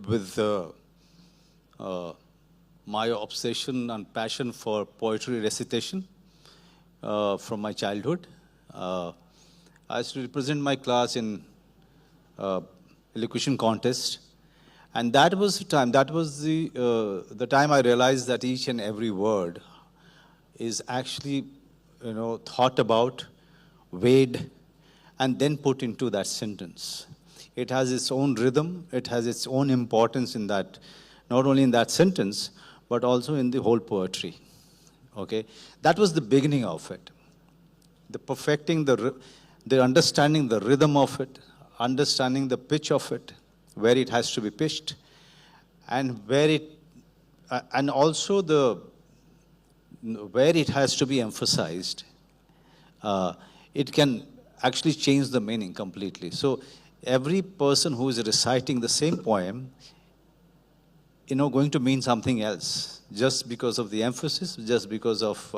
with my obsession and passion for poetry recitation from my childhood. I used to represent my class in elocution contest, and that was the time I realized that each and every word is actually, thought about, weighed, and then put into that sentence. It has its own rhythm, it has its own importance in that, not only in that sentence, but also in the whole poetry. Okay, that was the beginning of it. The perfecting, the understanding the rhythm of it, understanding the pitch of it, where it has to be pitched, and and also where it has to be emphasized. It can actually change the meaning completely. So every person who is reciting the same poem, going to mean something else, just because of the emphasis, just because of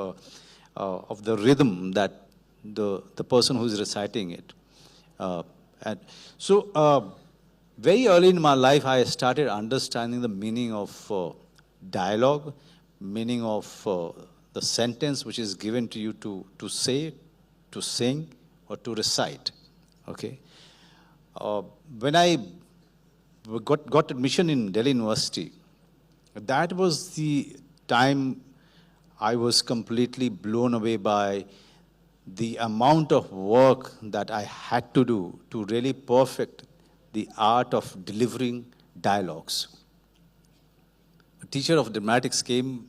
the rhythm that the person who is reciting it. And so very early in my life, I started understanding the meaning of dialogue, meaning of the sentence which is given to you to say, to sing, or to recite. Okay. When I got admission in Delhi University, that was the time I was completely blown away by the amount of work that I had to do to really perfect the art of delivering dialogues. A teacher of dramatics came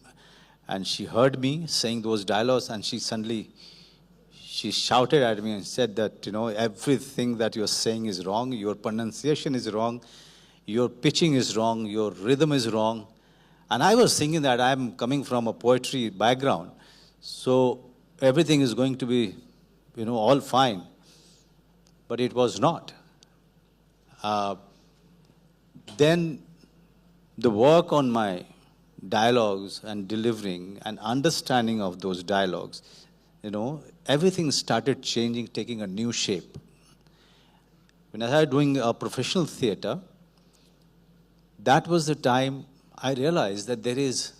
and she heard me saying those dialogues, and she shouted at me and said that, everything that you're saying is wrong, your pronunciation is wrong, your pitching is wrong, your rhythm is wrong. And I was thinking that I'm coming from a poetry background, so everything is going to be, all fine. But it was not. Then the work on my dialogues and delivering and understanding of those dialogues, everything started changing, taking a new shape. When I started doing professional theater, that was the time I realized that there is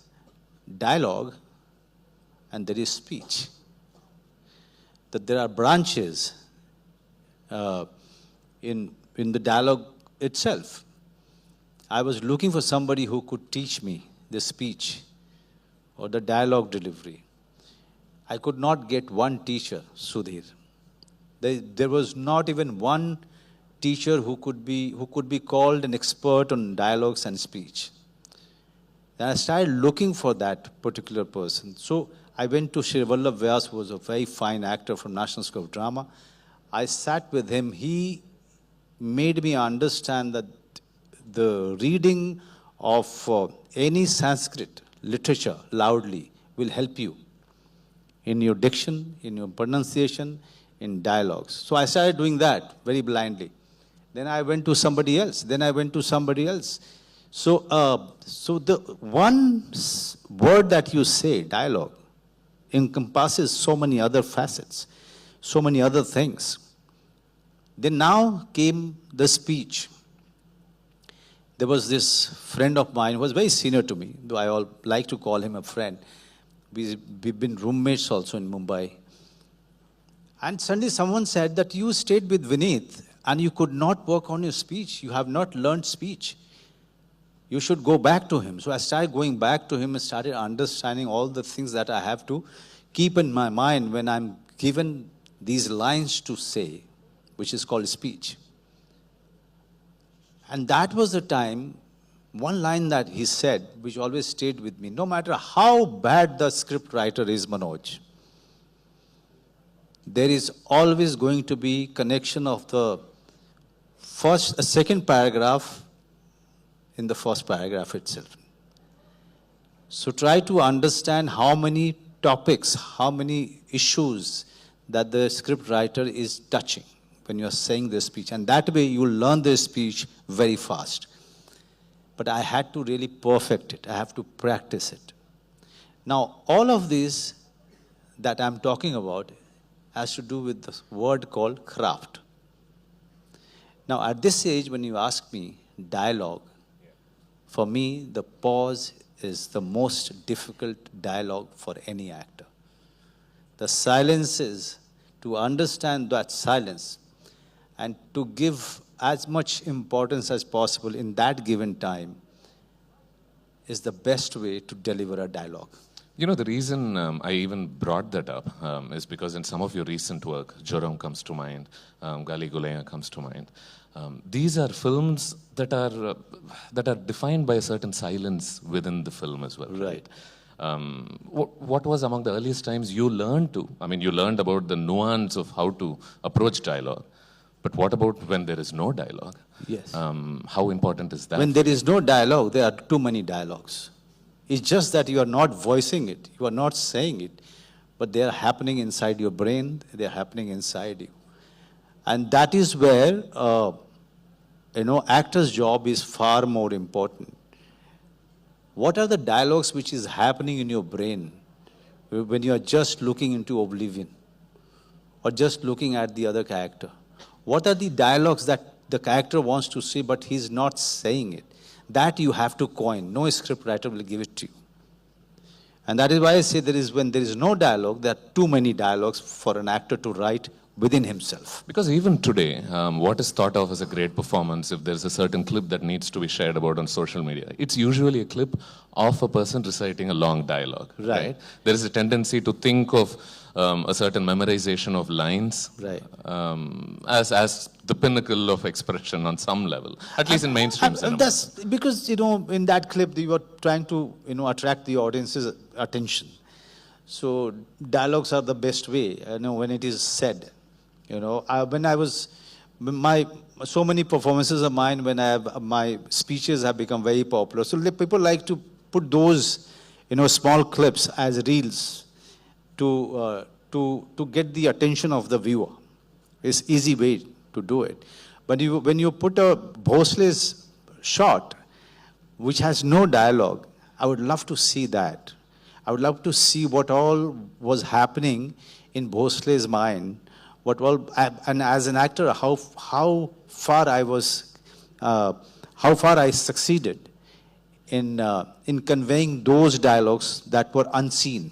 dialogue and there is speech. That there are branches in the dialogue itself. I was looking for somebody who could teach me the speech or the dialogue delivery. I could not get one teacher, Sudhir. There was not even one teacher who could be called an expert on dialogues and speech. Then I started looking for that particular person. So I went to Shri Vallabh Vyas, who was a very fine actor from National School of Drama. I sat with him. He made me understand that the reading of any Sanskrit literature loudly will help you in your diction, in your pronunciation, in dialogues. So I started doing that very blindly. Then I went to somebody else. Then I went to somebody else. So the one word that you say, dialogue, encompasses so many other facets, so many other things. Then now came the speech. There was this friend of mine who was very senior to me, though I like to call him a friend. We've been roommates also in Mumbai. And suddenly someone said that you stayed with Vineet and you could not work on your speech. You have not learned speech. You should go back to him. So I started going back to him and started understanding all the things that I have to keep in my mind when I'm given these lines to say, which is called speech. And that was the time, one line that he said, which always stayed with me, no matter how bad the script writer is, Manoj, there is always going to be connection of the second paragraph in the first paragraph itself. So try to understand how many topics, how many issues that the script writer is touching when you are saying the speech. And that way you will learn the speech very fast. But I had to really perfect it. I have to practice it. Now, all of this that I'm talking about has to do with this word called craft. Now, at this age, when you ask me dialogue, For me, the pause is the most difficult dialogue for any actor. The silence is to understand that silence and to give as much importance as possible in that given time is the best way to deliver a dialogue. You know, the reason I even brought that up is because in some of your recent work, Joram comes to mind, Gali Gulaya comes to mind. These are films that are defined by a certain silence within the film as well. Right. What was among the earliest times you learned to? I mean, you learned about the nuance of how to approach dialogue. But what about when there is no dialogue? Yes. How important is that? When there is no dialogue, there are too many dialogues. It's just that you are not voicing it, you are not saying it, but they are happening inside your brain, they are happening inside you. And that is where, actor's job is far more important. What are the dialogues which is happening in your brain when you are just looking into oblivion or just looking at the other character? What are the dialogues that the character wants to say but he's not saying it? That you have to coin. No scriptwriter will give it to you. And that is why I say when there is no dialogue, there are too many dialogues for an actor to write within himself. Because even today, what is thought of as a great performance, if there's a certain clip that needs to be shared about on social media, it's usually a clip of a person reciting a long dialogue. Right? There is a tendency to think of a certain memorization of lines as the pinnacle of expression on some level, at least in mainstream cinema. That's because, in that clip, you were trying to, attract the audience's attention. So dialogues are the best way, when it is said. So many performances of mine, my speeches have become very popular. So people like to put those, small clips as reels to get the attention of the viewer. It's easy way to do it. But when you put a Bhosle's shot, which has no dialogue, I would love to see that. I would love to see what all was happening in Bhosle's mind, and as an actor, how far I succeeded in conveying those dialogues that were unseen,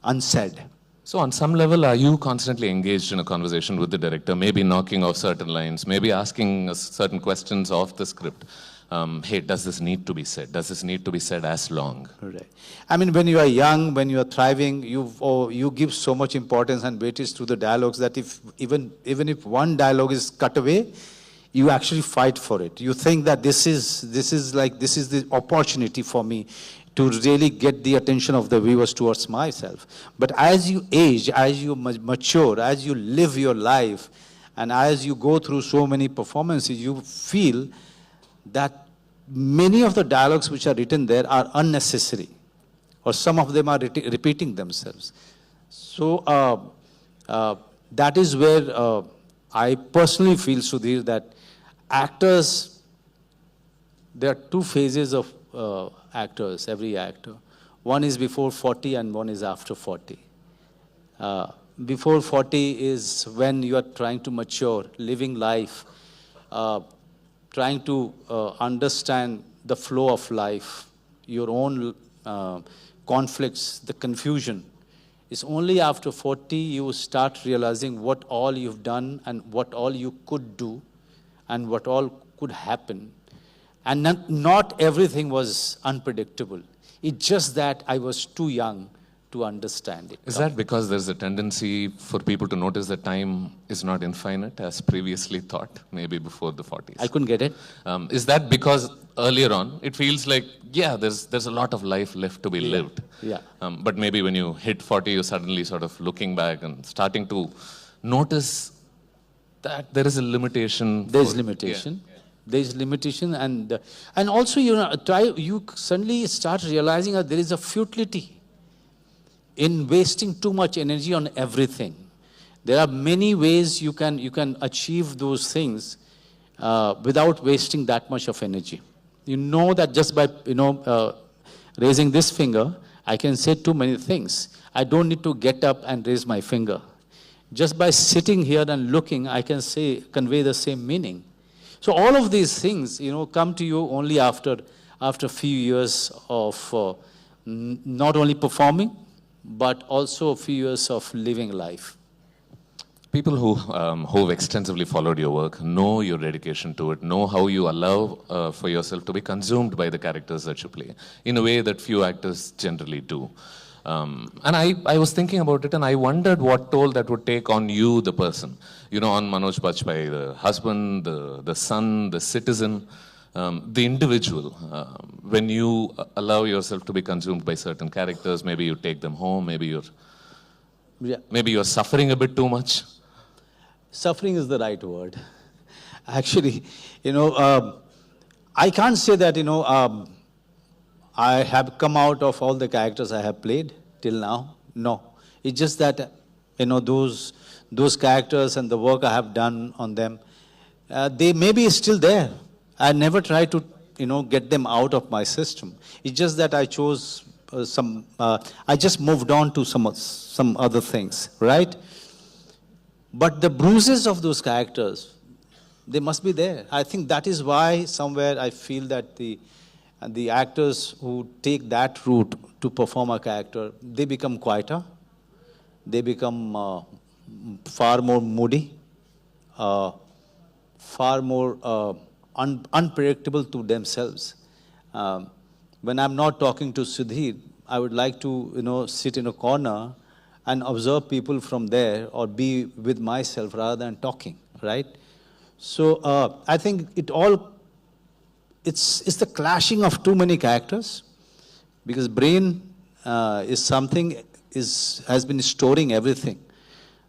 unsaid. So on some level, are you constantly engaged in a conversation with the director, maybe knocking off certain lines, maybe asking certain questions off the script? Hey, does this need to be said? Does this need to be said as long? Right. I mean, when you are young, when you are thriving, you give so much importance and weightage to the dialogues that even if one dialogue is cut away, you actually fight for it. You think that this is the opportunity for me to really get the attention of the viewers towards myself. But as you age, as you mature, as you live your life, and as you go through so many performances, you feel that many of the dialogues which are written there are unnecessary, or some of them are repeating themselves. So that is where I personally feel, Sudhir, that actors, there are two phases of actors, every actor. One is before 40 and one is after 40. Before 40 is when you are trying to mature, living life, trying to understand the flow of life, your own conflicts, the confusion. It's only after 40 you start realizing what all you've done and what all you could do and what all could happen. And not everything was unpredictable. It's just that I was too young to understand it. Is that because there's a tendency for people to notice that time is not infinite as previously thought, maybe before the 40s? I couldn't get it. Is that because earlier on, it feels like, there's a lot of life left to be lived. Yeah. But maybe when you hit 40, you're suddenly sort of looking back and starting to notice that there is a limitation. There's limitation. Yeah. There is limitation, and also you suddenly start realizing that there is a futility in wasting too much energy on everything. There are many ways you can achieve those things without wasting that much of energy. You know that just by raising this finger, I can say too many things. I don't need to get up and raise my finger. Just by sitting here and looking, I can convey the same meaning. So all of these things, come to you only after after a few years of not only performing, but also a few years of living life. People who've extensively followed your work know your dedication to it, know how you allow for yourself to be consumed by the characters that you play in a way that few actors generally do. And I was thinking about it, and I wondered what toll that would take on you, the person. You know, on Manoj Bajpai, the husband, the son, the citizen, the individual. When you allow yourself to be consumed by certain characters, maybe you take them home, maybe you're suffering a bit too much. Suffering is the right word. Actually, I can't say that, I have come out of all the characters I have played till now. No. It's just that, those characters and the work I have done on them, they may be still there. I never try to, get them out of my system. It's just that I chose I just moved on to some other things, right? But the bruises of those characters, they must be there. I think that is why somewhere I feel that the actors who take that route to perform a character, they become quieter, they become far more moody, far more unpredictable to themselves. When I'm not talking to Sudhir, I would like to, sit in a corner and observe people from there, or be with myself rather than talking, right? So I think it's the clashing of too many characters, because brain is something has been storing everything.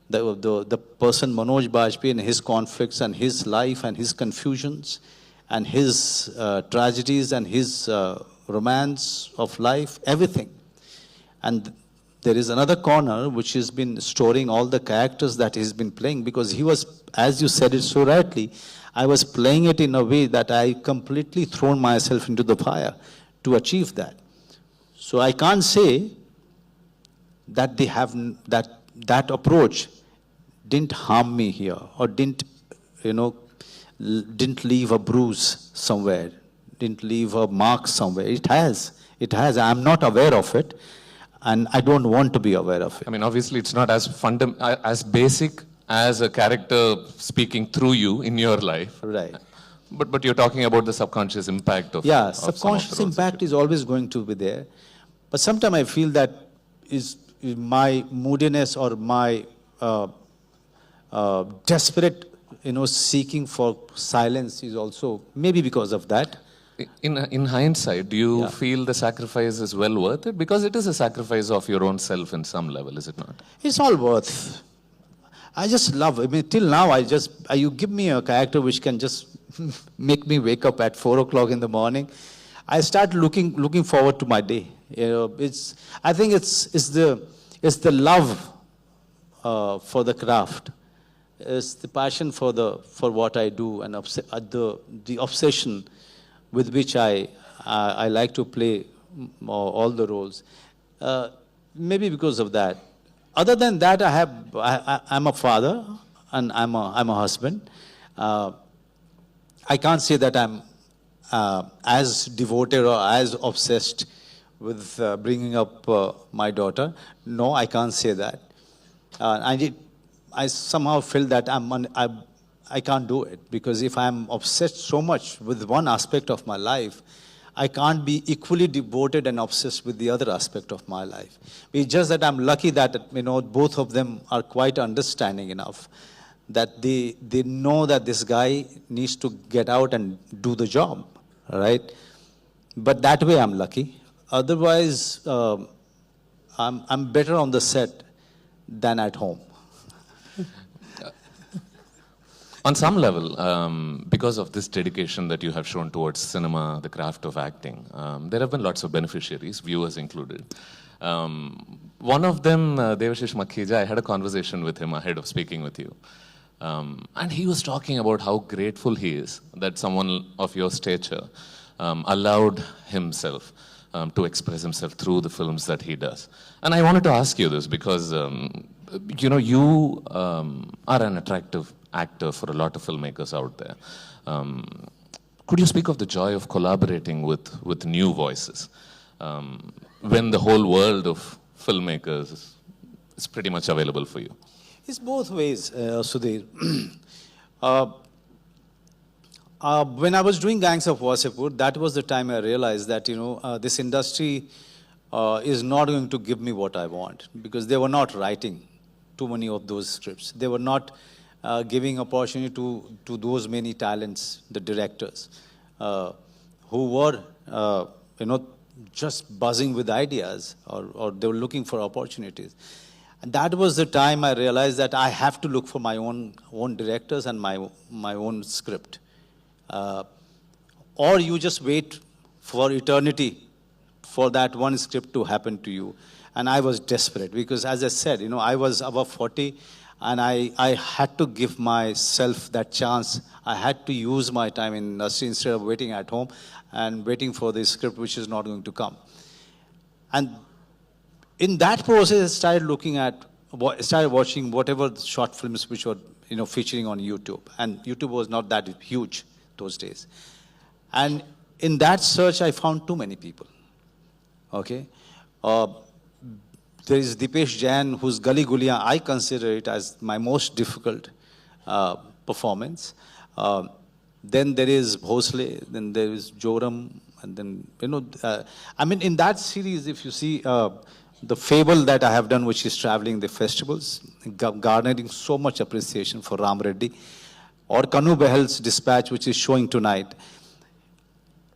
The person Manoj Bajpai and his conflicts and his life and his confusions and his tragedies and his romance of life, everything. And there is another corner which has been storing all the characters that he's been playing, because he was, as you said it so rightly, I was playing it in a way that I completely thrown myself into the fire to achieve that. So I can't say that they have that approach didn't harm me here, or didn't leave a bruise somewhere, didn't leave a mark somewhere. It has. I'm not aware of it, and I don't want to be aware of it. I mean, obviously, it's not as basic as a character speaking through you in your life. Right. But you're talking about the subconscious impact of subconscious impact is always going to be there. But sometimes I feel that is my moodiness or my desperate, seeking for silence is also maybe because of that. In hindsight, do you feel the sacrifice is well worth it? Because it is a sacrifice of your own self in some level, is it not? It's all worth. I just love, till now, you give me a character which can just make me wake up at 4 o'clock in the morning. I start looking forward to my day. I think it's the love for the craft. It's the passion for what I do, and the obsession with which I like to play all the roles. Maybe because of that. Other than that, I'm a father and I'm a husband. I can't say that I'm as devoted or as obsessed with bringing up my daughter. No, I can't say that. I somehow feel that I can't do it, because if I'm obsessed so much with one aspect of my life, I can't be equally devoted and obsessed with the other aspect of my life. It's just that I'm lucky that both of them are quite understanding enough that they know that this guy needs to get out and do the job, right? But that way I'm lucky. Otherwise, I'm better on the set than at home. On some level, because of this dedication that you have shown towards cinema, the craft of acting, there have been lots of beneficiaries, viewers included. One of them, Devashish Makhija, I had a conversation with him ahead of speaking with you. And he was talking about how grateful he is that someone of your stature allowed himself to express himself through the films that he does. And I wanted to ask you this because, you are an attractive actor for a lot of filmmakers out there. Could you speak of the joy of collaborating with new voices when the whole world of filmmakers is pretty much available for you? It's both ways, Sudhir. When I was doing Gangs of Wasseypur, that was the time I realized that, this industry is not going to give me what I want, because they were not writing too many of those scripts. They were not giving opportunity to those many talents, the directors, who were, just buzzing with ideas, or they were looking for opportunities. And that was the time I realized that I have to look for my own directors and my own script. Or you just wait for eternity for that one script to happen to you. And I was desperate because, as I said, I was above 40 and I had to give myself that chance. I had to use my time in industry instead of waiting at home and waiting for the script which is not going to come. And in that process, I started watching whatever short films which were, featuring on YouTube. And YouTube was not that huge those days. And in that search, I found too many people. Okay? There is Dipesh Jain, whose Gali Guliyan, I consider it as my most difficult performance. Then there is Bhosle, then there is Joram, and then, in that series, if you see the fable that I have done, which is traveling the festivals, garnering so much appreciation for Ram Reddy, or Kanu Behal's Dispatch, which is showing tonight.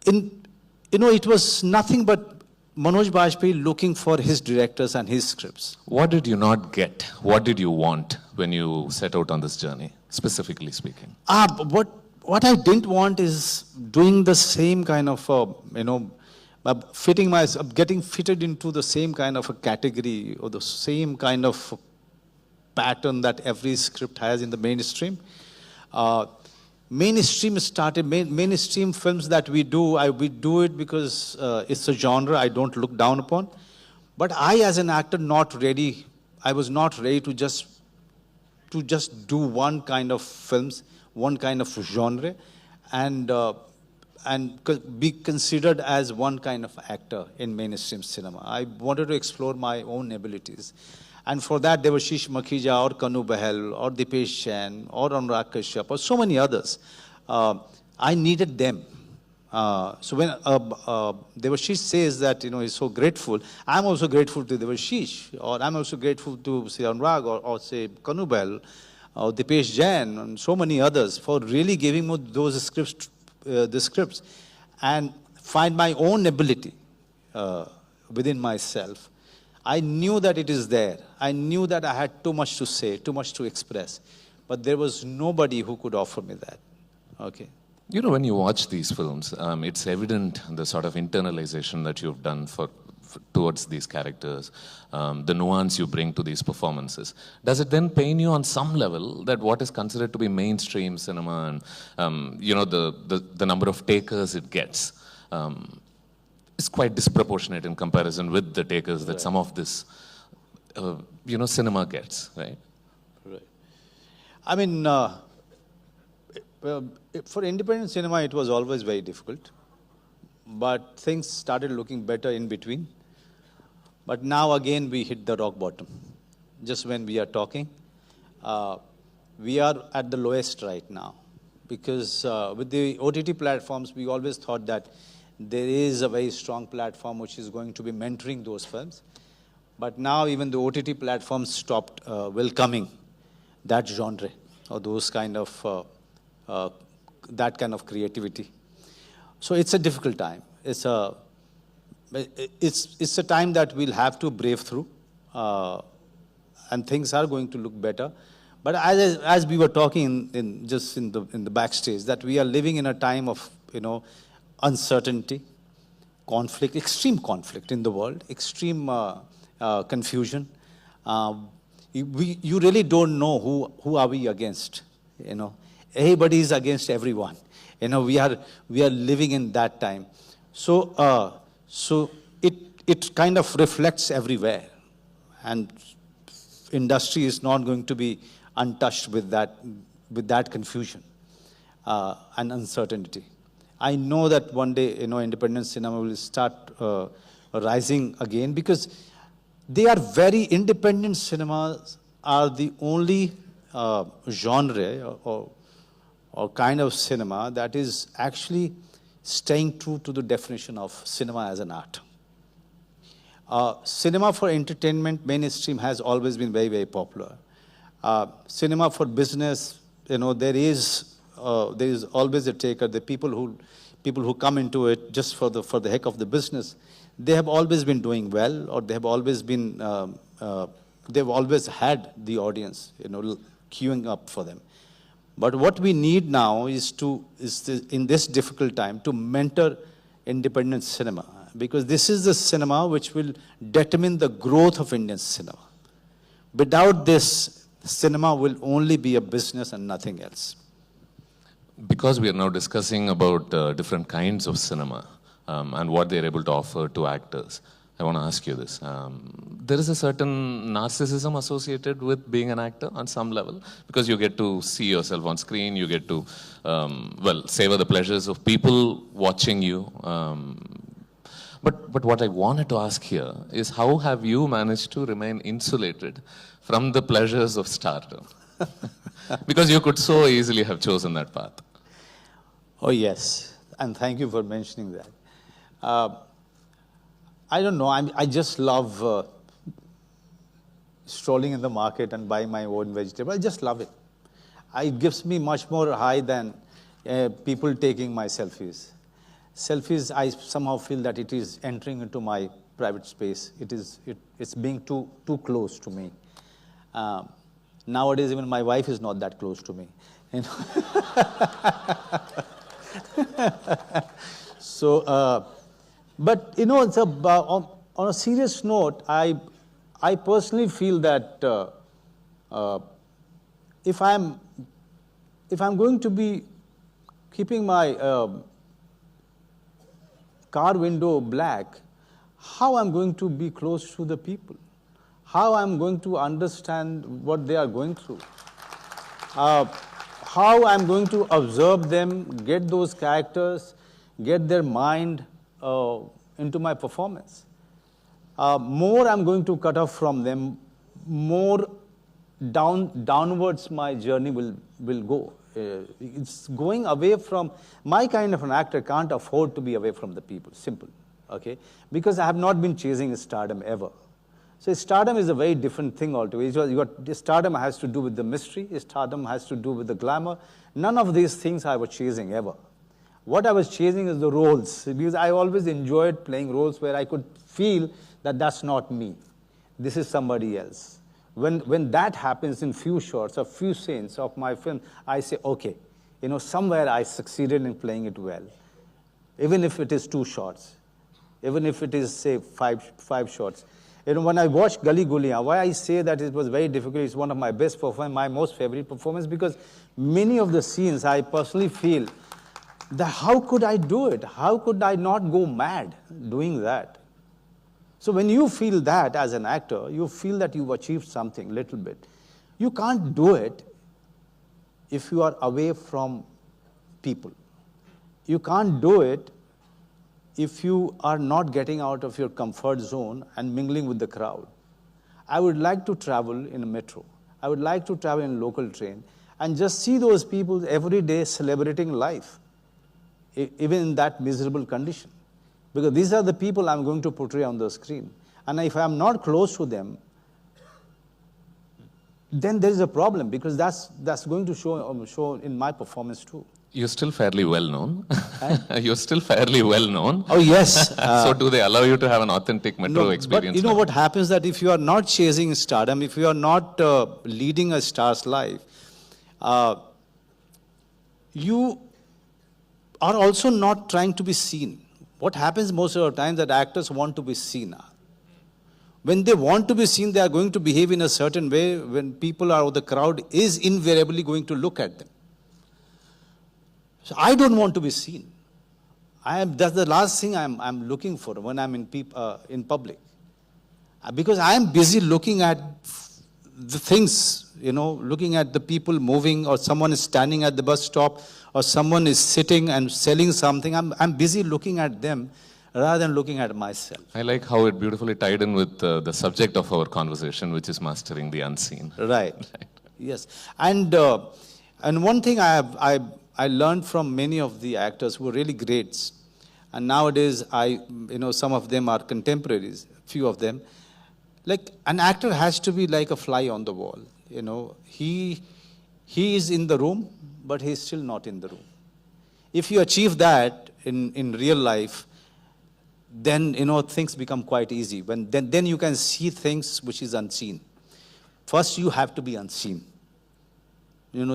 It was nothing but Manoj Bajpai looking for his directors and his scripts. What did you not get? What did you want when you set out on this journey, specifically speaking? What I didn't want is doing the same kind of, getting fitted into the same kind of a category or the same kind of pattern that every script has in the mainstream. Mainstream films that we do do it because it's a genre I don't look down upon. But I, as an actor, I was not ready to just do one kind of films, one kind of genre, and be considered as one kind of actor in mainstream cinema. I wanted to explore my own abilities. And for that, there were Shish Makhija, or Kanu Behal, or Dipesh Jain, or Anurag Kashyap, or so many others. I needed them. So when Devashish says that, he's so grateful, I'm also grateful to Devashish, or I'm also grateful to, say, Anurag, or say, Kanu Behal, or Dipesh Jain, and so many others for really giving me those scripts, and find my own ability within myself. I knew that it is there. I knew that I had too much to say, too much to express. But there was nobody who could offer me that. Okay. When you watch these films, it's evident the sort of internalization that you've done towards these characters, the nuance you bring to these performances. Does it then pain you on some level that what is considered to be mainstream cinema and, the number of takers it gets is quite disproportionate in comparison with the takers that some of this, cinema gets, right? Right. For independent cinema, it was always very difficult. But things started looking better in between. But now again, we hit the rock bottom. Just when we are talking, we are at the lowest right now. Because with the OTT platforms, we always thought that there is a very strong platform which is going to be mentoring those films. But now even the OTT platforms stopped welcoming that genre or those kind of, that kind of creativity. So it's a difficult time. It's a time that we'll have to brave through, and things are going to look better. But as we were talking in the backstage, that we are living in a time of uncertainty, conflict, extreme conflict in the world, extreme confusion. You really don't know who are we against. Everybody is against everyone. We are living in that time. So it kind of reflects everywhere, and industry is not going to be untouched with that confusion and uncertainty. I know that one day, independent cinema will start rising again, because they are very independent cinemas are the only genre or kind of cinema that is actually staying true to the definition of cinema as an art. Cinema for entertainment, mainstream, has always been very, very popular. Cinema for business, there is always a taker. The people who come into it just for the heck of the business, they have always been doing well, or they have always been they've always had the audience, queuing up for them. But what we need now is in this difficult time, to mentor independent cinema, because this is the cinema which will determine the growth of Indian cinema. Without this, cinema will only be a business and nothing else. Because we are now discussing about different kinds of cinema and what they're able to offer to actors, I want to ask you this. There is a certain narcissism associated with being an actor on some level, because you get to see yourself on screen, you get to, savor the pleasures of people watching you. But what I wanted to ask here is, how have you managed to remain insulated from the pleasures of stardom? Because you could so easily have chosen that path. Oh, yes. And thank you for mentioning that. I don't know. I just love strolling in the market and buying my own vegetable. I just love it. It gives me much more high than people taking my selfies. Selfies, I somehow feel that it is entering into my private space. It's being too close to me. Nowadays, even my wife is not that close to me. So, but it's on a serious note, I personally feel that if I'm going to be keeping my car window black, how I'm going to be close to the people? How I'm going to understand what they are going through? How I'm going to observe them, get those characters, get their mind into my performance. More I'm going to cut off from them, more downwards my journey will go. It's going away from, my kind of an actor can't afford to be away from the people, simple, okay? Because I have not been chasing stardom ever. So stardom is a very different thing altogether. Stardom has to do with the mystery, stardom has to do with the glamour. None of these things I was chasing ever. What I was chasing is the roles, because I always enjoyed playing roles where I could feel that that's not me. This is somebody else. When that happens in few shots or few scenes of my film, I say, okay, somewhere I succeeded in playing it well. Even if it is 2 shots, even if it is, say, five shots. When I watched Gali Guliyan, why I say that it was very difficult, it's one of my best performances, my most favorite performance, because many of the scenes I personally feel that how could I do it? How could I not go mad doing that? So when you feel that as an actor, you feel that you've achieved something little bit. You can't do it if you are away from people. You can't do it if you are not getting out of your comfort zone and mingling with the crowd. I would like to travel in a metro. I would like to travel in a local train and just see those people every day celebrating life, even in that miserable condition. Because these are the people I'm going to portray on the screen. And if I'm not close to them, then there is a problem, because that's going to show in my performance too. You're still fairly well known. You're still fairly well known. Oh, yes. So do they allow you to have an authentic metro experience? But what happens that if you are not chasing stardom, if you are not leading a star's life, you are also not trying to be seen. What happens most of the time that actors want to be seen. When they want to be seen, they are going to behave in a certain way. When people are, the crowd is invariably going to look at them. So I don't want to be seen. That's the last thing I'm looking for when I'm in public. Because I am busy looking at the things, looking at the people moving, or someone is standing at the bus stop, or someone is sitting and selling something, I'm busy looking at them rather than looking at myself. I like how it beautifully tied in with the subject of our conversation, which is mastering the unseen. Right. Yes. And one thing I learned from many of the actors who were really greats, and nowadays some of them are contemporaries, few of them. Like, an actor has to be like a fly on the wall. He is in the room, but he's still not in the room. If you achieve that in real life, then things become quite easy. Then you can see things which is unseen. First, you have to be unseen.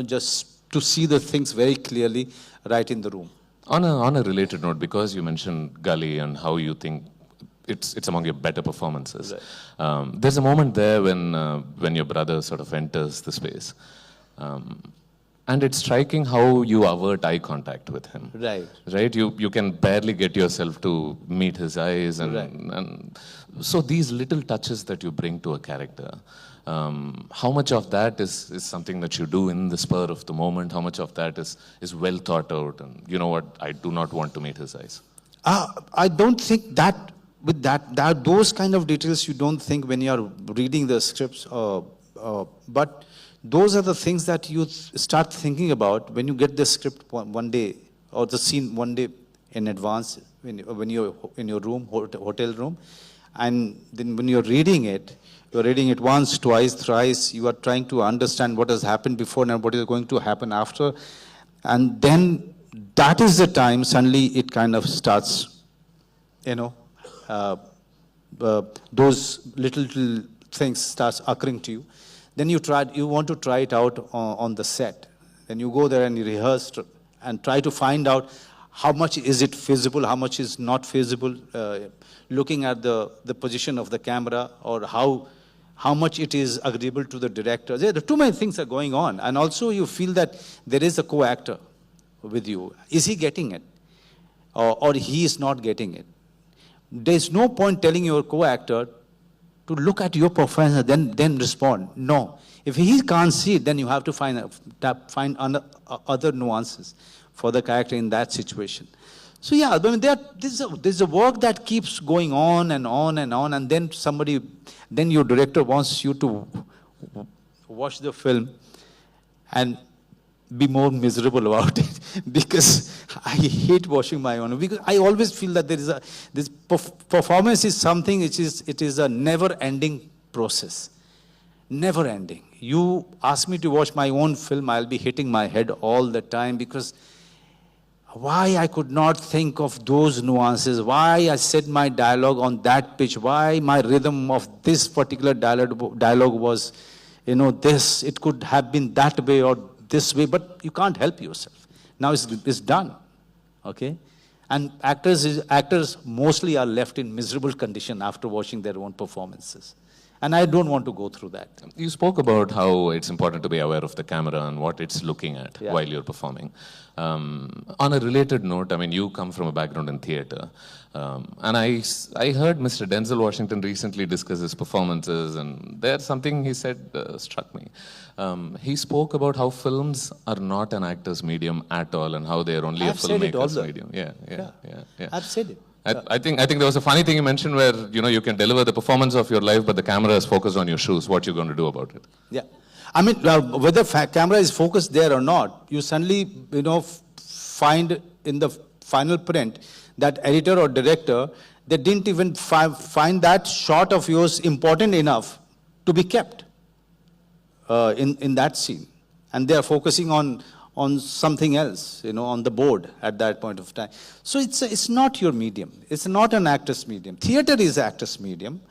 Just to see the things very clearly right in the room. On a related note, because you mentioned Gully and how you think it's among your better performances, right. There's a moment there when your brother sort of enters the space. And it's striking how you avert eye contact with him. Right. Right? You can barely get yourself to meet his eyes. And so these little touches that you bring to a character, how much of that is something that you do in the spur of the moment? How much of that is well thought out? And you know what? I do not want to meet his eyes. I don't think that with that those kind of details you don't think when you're reading the scripts. But those are the things that you start thinking about when you get the script one day, or the scene one day in advance, when you're in your room, hotel room, and then when you're reading it once, twice, thrice. You are trying to understand what has happened before and what is going to happen after, and then that is the time suddenly it kind of starts, those little things starts occurring to you. Then you want to try it out on the set. Then you go there and you rehearse and try to find out how much is it feasible, how much is not feasible, looking at the position of the camera, or how much it is agreeable to the director. There are too many things are going on. And also you feel that there is a co-actor with you. Is he getting it? Or he is not getting it? There's no point telling your co-actor to look at your performance and then respond. No. If he can't see it, then you have to find other nuances for the character in that situation. So yeah, I mean, there's a work that keeps going on and on and on, and then your director wants you to watch the film and be more miserable about it, because I hate watching my own. Because I always feel that this performance is something it is a never-ending process, never ending. You ask me to watch my own film, I'll be hitting my head all the time, because why I could not think of those nuances, why I said my dialogue on that pitch, why my rhythm of this particular dialogue was, this, it could have been that way or this way, but you can't help yourself. Now it's done, okay? And actors mostly are left in miserable condition after watching their own performances. And I don't want to go through that. You spoke about how it's important to be aware of the camera and what it's looking at while you're performing. On a related note, I mean, you come from a background in theater. And I heard Mr. Denzel Washington recently discuss his performances, and there's something he said struck me. He spoke about how films are not an actor's medium at all, and how they are only a filmmaker's medium. Yeah. I've said it. I think there was a funny thing you mentioned where you can deliver the performance of your life, but the camera is focused on your shoes. What you're going to do about it? Yeah, I mean, whether camera is focused there or not, you suddenly find in the final print that editor or director, they didn't even find that shot of yours important enough to be kept in that scene, and they are focusing on something else, on the board at that point of time. So it's not your medium. It's not an actor's medium. Theater is actor's medium.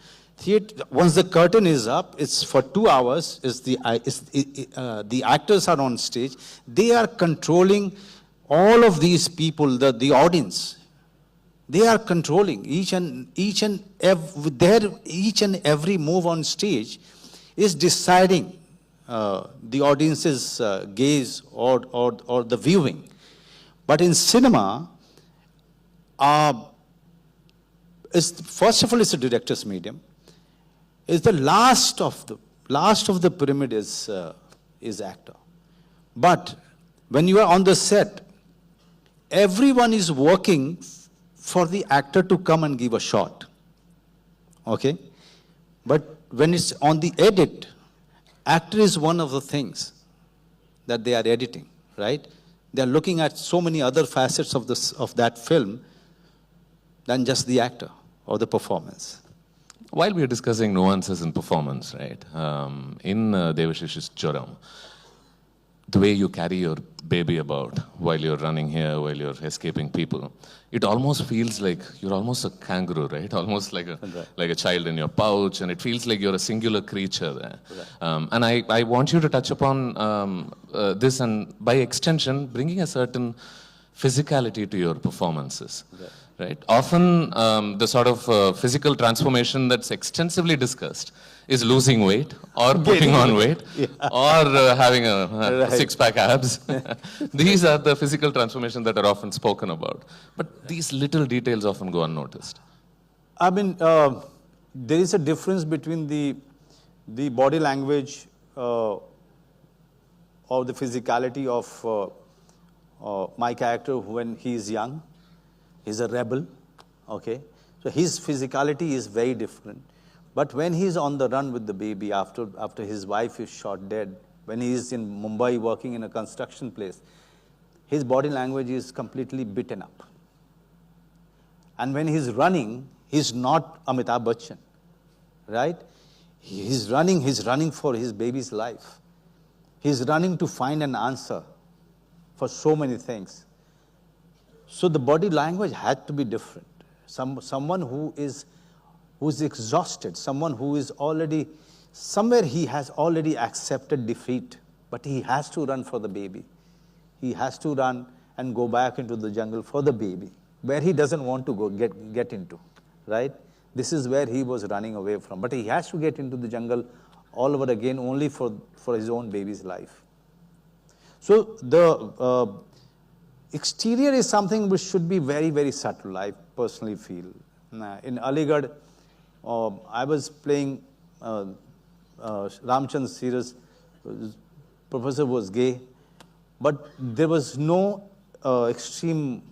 Once the curtain is up, it's for 2 hours. The actors are on stage. They are controlling all of these people, the audience. They are controlling each and every move on stage is deciding the audience's gaze or the viewing. But in cinema, first of all, it's a director's medium. It's the last of the pyramid is actor. But when you are on the set, everyone is working for the actor to come and give a shot. Okay? But when it's on the edit, actor is one of the things that they are editing, right? They are looking at so many other facets of that film than just the actor or the performance. While we are discussing nuances in performance, right? In Devashish's Joram, the way you carry your baby about while you're running here, while you're escaping people, it almost feels like you're almost a kangaroo, right? Almost like a child in your pouch, and it feels like you're a singular creature there. Right. And I want you to touch upon this, and by extension, bringing a certain physicality to your performances. Right? Often the sort of physical transformation that's extensively discussed is losing weight or putting on weight or having a six-pack abs. These are the physical transformations that are often spoken about. But these little details often go unnoticed. I mean, there is a difference between the body language or the physicality of my character when he is young. He's a rebel, okay? So his physicality is very different. But when he's on the run with the baby after his wife is shot dead, when he is in Mumbai working in a construction place, his body language is completely beaten up. And when he's running, he's not Amitabh Bachchan, right? He's running for his baby's life. He's running to find an answer for so many things. So the body language had to be different. Someone who's exhausted, someone who is already, somewhere he has already accepted defeat, but he has to run for the baby. He has to run and go back into the jungle for the baby, where he doesn't want to go get into, right? This is where he was running away from. But he has to get into the jungle all over again only for his own baby's life. So the exterior is something which should be very, very subtle, I personally feel. In Aligarh, I was playing Ramchand's series. Professor was gay, but there was no extreme,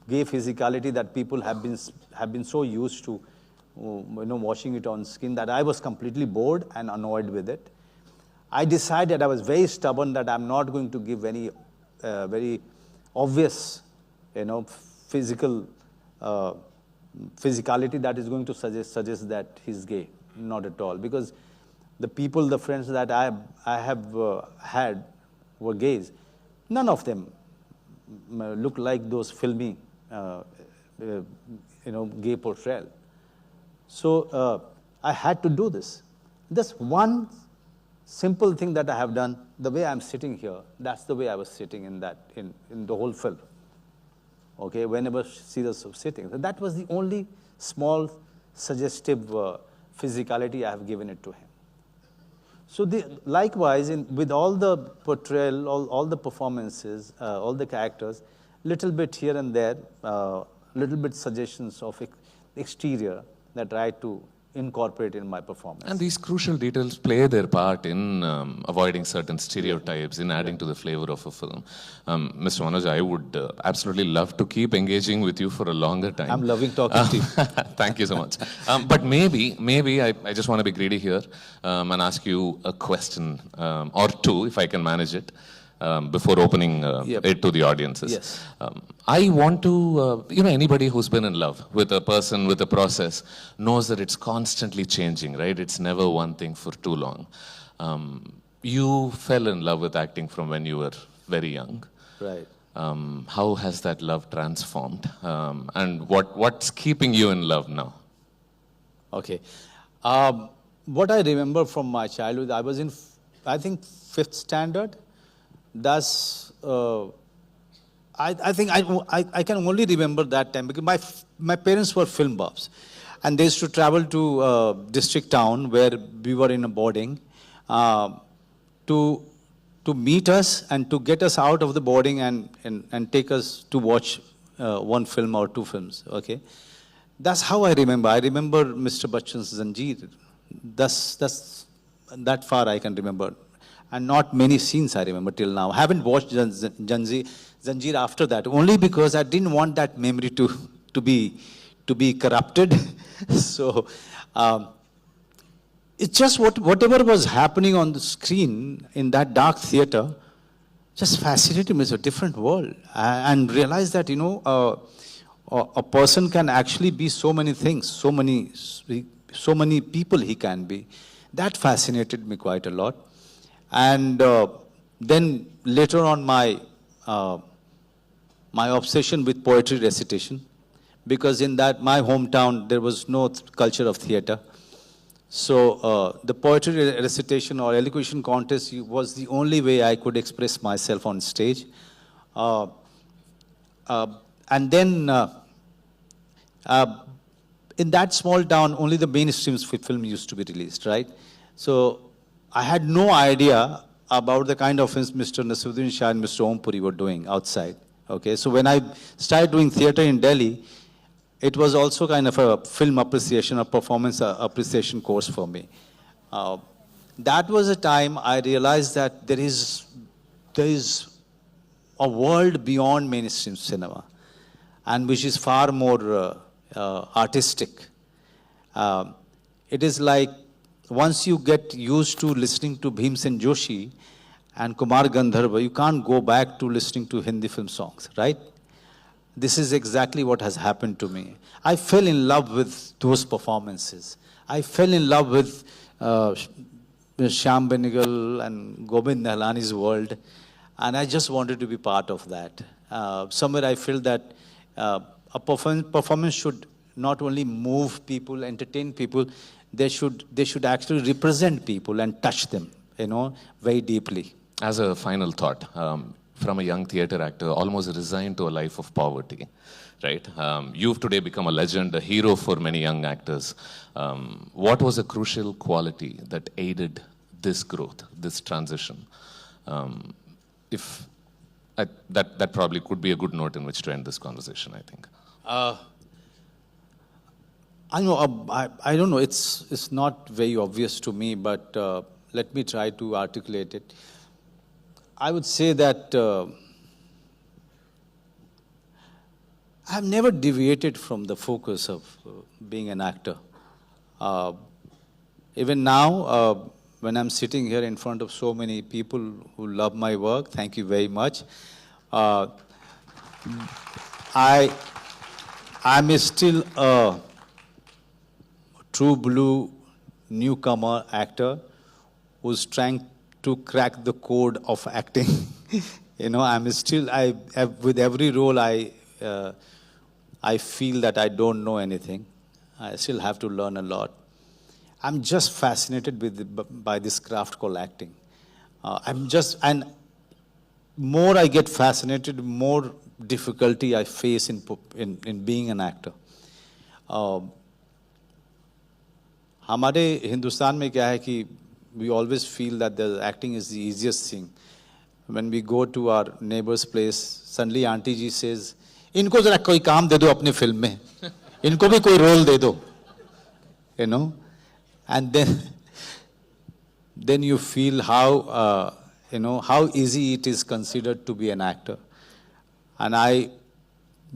gay physicality that people have been so used to, watching it on screen, that I was completely bored and annoyed with it. I decided, I was very stubborn, that I'm not going to give any very obvious, physicality that is going to suggest that he's gay. Not at all. Because the friends that I have had were gays. None of them look like those filmy, gay portrayal. So I had to do this. This one simple thing that I have done, the way I'm sitting here, that's the way I was sitting in the whole film. Okay, whenever Sirius was sitting. That was the only small suggestive physicality I have given it to him. So likewise, with all the portrayal, all the performances, all the characters, little bit here and there, little bit suggestions of exterior that I try to incorporate in my performance. And these crucial details play their part in avoiding certain stereotypes, in adding to the flavor of a film. Mr. Manoj, I would absolutely love to keep engaging with you for a longer time. I'm loving talking to you. Thank you so much. But maybe I just want to be greedy here and ask you a question or two, if I can manage it. Before opening it to the audiences. Yes. I want to, anybody who's been in love with a person, with a process, knows that it's constantly changing, right? It's never one thing for too long. You fell in love with acting from when you were very young. Right. How has that love transformed? And what's keeping you in love now? Okay. What I remember from my childhood, I was in, I think, 5th standard. That's, I think I can only remember that time because my parents were film buffs, and they used to travel to district town where we were in a boarding to meet us and to get us out of the boarding and take us to watch one film or two films. Okay, that's how I remember. I remember Mr. Bachchan's Zanjeer. That's that far I can remember. And not many scenes I remember till now. I haven't watched Zanjeer after that, only because I didn't want that memory to be corrupted. So it's just whatever was happening on the screen in that dark theater just fascinated me. It's a different world. And realized that, a person can actually be so many things, so many people he can be. That fascinated me quite a lot. And then later on, my obsession with poetry recitation, because in my hometown there was no culture of theater. So the poetry recitation or elocution contest was the only way I could express myself on stage. And then in that small town, only the mainstream film used to be released, right? So I had no idea about the kind of films Mr. Nasiruddin Shah and Mr. Om Puri were doing outside. Okay, so when I started doing theater in Delhi, it was also kind of a film appreciation, a performance appreciation course for me. That was a time I realized that there is a world beyond mainstream cinema, and which is far more artistic. It is like once you get used to listening to Bhimsen Joshi and Kumar Gandharva, you can't go back to listening to Hindi film songs, right? This is exactly what has happened to me. I fell in love with those performances. I fell in love with Shyam Benegal and Gobind Nihalani's world, and I just wanted to be part of that. Somewhere I feel that a performance should not only move people, entertain people, they should actually represent people and touch them, very deeply. As a final thought, from a young theater actor, almost resigned to a life of poverty, right? You've today become a legend, a hero for many young actors. What was a crucial quality that aided this growth, this transition? That probably could be a good note in which to end this conversation, I think. I don't know, it's not very obvious to me, but let me try to articulate it. I would say that I've never deviated from the focus of being an actor. Even now, when I'm sitting here in front of so many people who love my work, thank you very much. I'm still a true blue newcomer actor who's trying to crack the code of acting. With every role I feel that I don't know anything. I still have to learn a lot. I'm just fascinated by this craft called acting. And more I get fascinated, more difficulty I face in being an actor. हमारे हिंदुस्तान में क्या है कि we always feel that the acting is the easiest thing. When we go to our neighbor's place, suddenly auntie ji says, इनको जरा कोई काम दे दो अपने फिल्म में, इनको भी कोई रोल दे दो, and then you feel how how easy it is considered to be an actor. And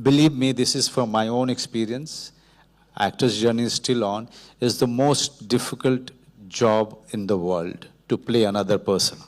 believe me, this is from my own experience. Actor's journey is still on. Is the most difficult job in the world to play another person.